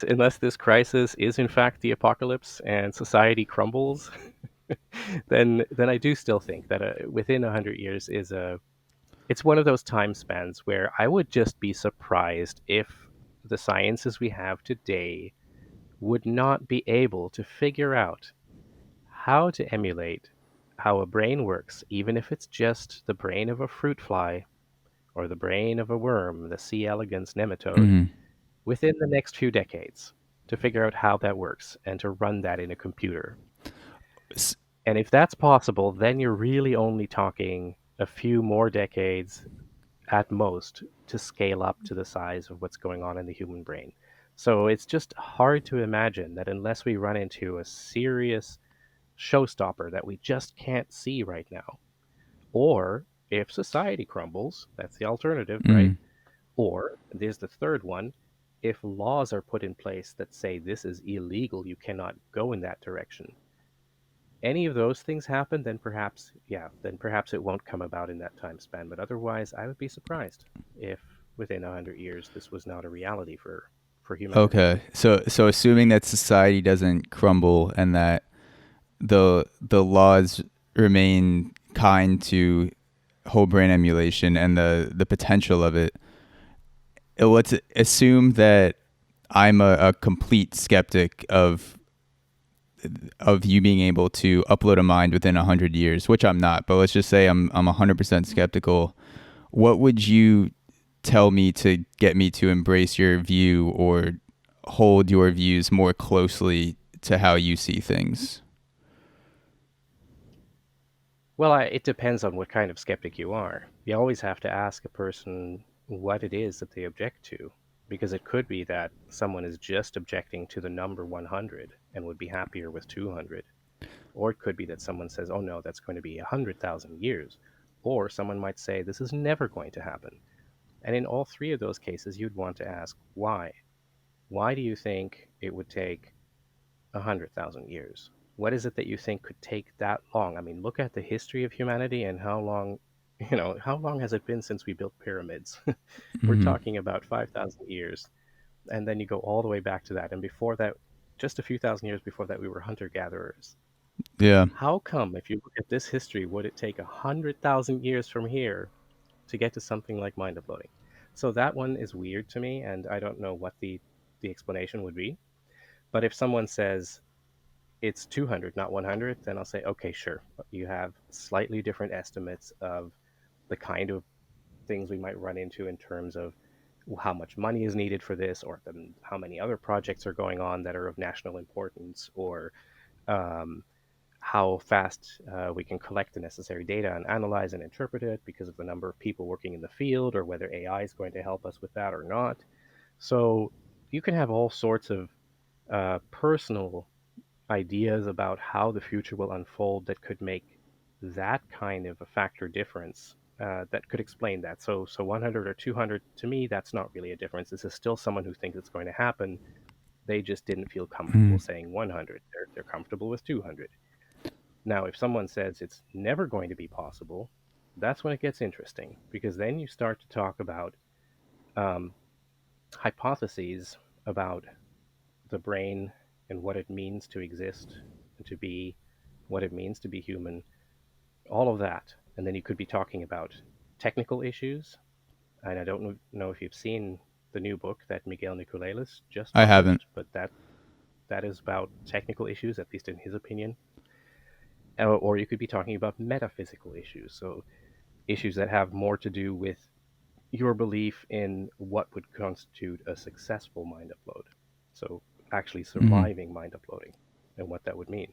unless this crisis is in fact the apocalypse and society crumbles, then I do still think that within 100 years it's one of those time spans where I would just be surprised if the sciences we have today would not be able to figure out how to emulate how a brain works, even if it's just the brain of a fruit fly or the brain of a worm, the C. elegans nematode, Mhm. within the next few decades to figure out how that works and to run that in a computer. S- And if that's possible, then you're really only talking a few more decades at most to scale up to the size of what's going on in the human brain. So it's just hard to imagine that unless we run into a serious showstopper that we just can't see right now, or if society crumbles, that's the alternative, right? mm. Or there's the third one, if laws are put in place that say this is illegal, you cannot go in that direction. Any of those things happen, then perhaps, yeah, then perhaps it won't come about in that time span. But otherwise, I would be surprised if within 100 years this was not a reality for humanity. Okay. So assuming that society doesn't crumble and that the laws remain kind to whole brain emulation and the potential of it, let's assume that I'm a complete skeptic of you being able to upload a mind within 100 years, which I'm not, but let's just say I'm 100% skeptical. What would you tell me to get me to embrace your view or hold your views more closely to how you see things? Well, it depends on what kind of skeptic you are. You always have to ask a person what it is that they object to, because it could be that someone is just objecting to the number 100 and would be happier with 200. Or it could be that someone says, oh no, that's going to be 100,000 years. Or someone might say, this is never going to happen. And in all three of those cases, you'd want to ask, why? Why do you think it would take 100,000 years? What is it that you think could take that long? I mean, look at the history of humanity and how long, how long has it been since we built pyramids? We're Hmm. talking about 5,000 years. And then you go all the way back to that. And before that, just a few thousand years before that, we were hunter gatherers. Yeah. How come, if you look at this history, would it take 100,000 years from here to get to something like mind uploading? So that one is weird to me, and I don't know what the explanation would be. But if someone says it's 200, not 100, then I'll say, okay, sure. You have slightly different estimates of the kind of things we might run into in terms of how much money is needed for this, or how many other projects are going on that are of national importance, or um, how fast we can collect the necessary data and analyze and interpret it because of the number of people working in the field, or whether AI is going to help us with that or not. So you can have all sorts of personal ideas about how the future will unfold that could make that kind of a factor difference. That could explain that. So 100 or 200 to me, that's not really a difference. This is still someone who thinks it's going to happen. They just didn't feel comfortable Mm. saying 100. They're comfortable with 200. Now, if someone says it's never going to be possible, that's when it gets interesting, because then you start to talk about um, hypotheses about the brain and what it means to exist and to be, what it means to be human, all of that. And then you could be talking about technical issues. And I don't know if you've seen the new book that Miguel Nicolelis just I haven't. published, but that is about technical issues, at least in his opinion. Or you could be talking about metaphysical issues, so issues that have more to do with your belief in what would constitute a successful mind upload. So actually Hmm. surviving mind uploading and what that would mean.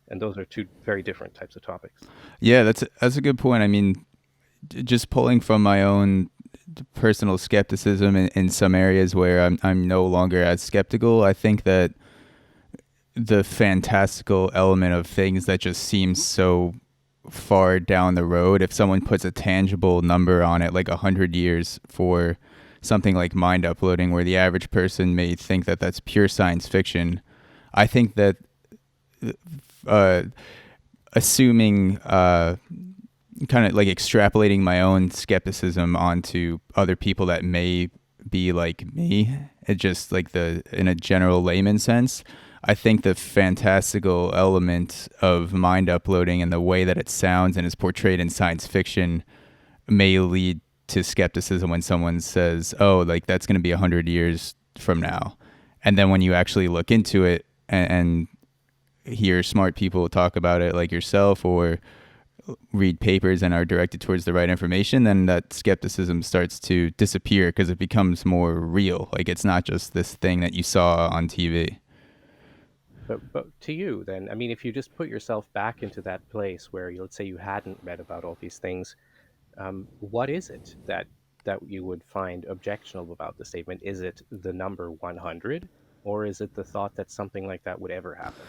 And those are two very different types of topics. Yeah, that's a good point. I mean, just pulling from my own personal skepticism in some areas where I'm no longer as skeptical. I think that the fantastical element of things that just seems so far down the road, if someone puts a tangible number on it, like 100 years for something like mind uploading, where the average person may think that that's pure science fiction, I think that uh, assuming kind of like extrapolating my own skepticism onto other people that may be like me. It just like the in a general layman sense. I think the fantastical element of mind uploading and the way that it sounds and is portrayed in science fiction may lead to skepticism when someone says, "Oh, like that's going to be 100 years from now," and then when you actually look into it and hear smart people talk about it, like yourself, or read papers and are directed towards the right information, then that skepticism starts to disappear because it becomes more real. Like it's not just this thing that you saw on TV. But to you, then, I mean, if you just put yourself back into that place where, let's say, you hadn't read about all these things, what is it that you would find objectionable about the statement? Is it the number 100, or is it the thought that something like that would ever happen?